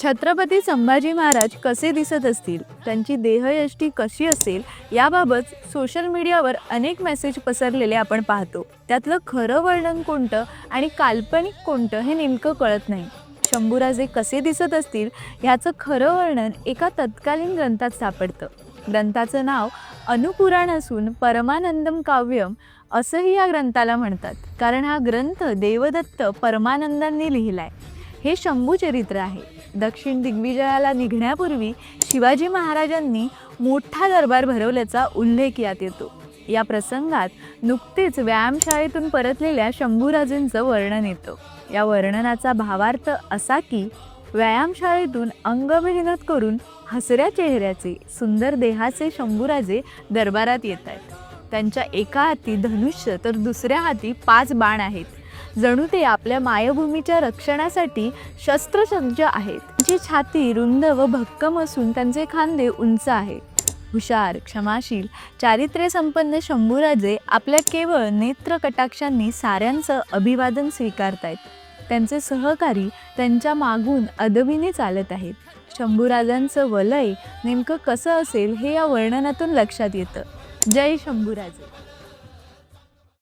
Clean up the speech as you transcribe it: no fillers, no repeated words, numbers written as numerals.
छत्रपती संभाजी महाराज कसे दिसत असतील, त्यांची देहयष्टी कशी असेल याबाबत सोशल मीडियावर अनेक मेसेज पसरलेले आपण पाहतो. त्यातलं खरं वर्णन कोणतं आणि काल्पनिक कोणतं हे नेमकं कळत नाही. शंभूराजे कसे दिसत असतील ह्याचं खरं वर्णन एका तत्कालीन ग्रंथात सापडतं. ग्रंथाचं नाव अनुपुराण असून परमानंदम काव्यम असंही या ग्रंथाला म्हणतात, कारण हा ग्रंथ देवदत्त परमानंदांनी लिहिलाय. हे शंभू चरित्र आहे. दक्षिण दिग्विजयाला निघण्यापूर्वी शिवाजी महाराजांनी मोठा दरबार भरवल्याचा उल्लेख यात येतो. या प्रसंगात नुकतेच व्यायामशाळेतून परतलेल्या शंभूराजेंचं वर्णन येतं. या वर्णनाचा भावार्थ असा की व्यायामशाळेतून अंगमेहनत करून हसऱ्या चेहऱ्याचे सुंदर देहाचे शंभूराजे दरबारात येत आहेत. त्यांच्या एका हाती धनुष्य तर दुसऱ्या हाती 5 बाण आहेत. जणू ते आपल्या मायभूमीच्या रक्षणासाठी शस्त्रसज्ज आहेत. त्यांची छाती रुंद व भक्कम असून त्यांचे खांदे उंच आहेत. हुशार, क्षमाशील, चारित्र्यसंपन्न शंभूराजे आपल्या केवळ नेत्र कटाक्षांनी साऱ्यांचं अभिवादन स्वीकारतायत. त्यांचे सहकारी त्यांच्या मागून अदबीने चालत आहेत. शंभूराजांचं वलय नेमकं कसं असेल हे या वर्णनातून लक्षात येतं. जय शंभूराजे.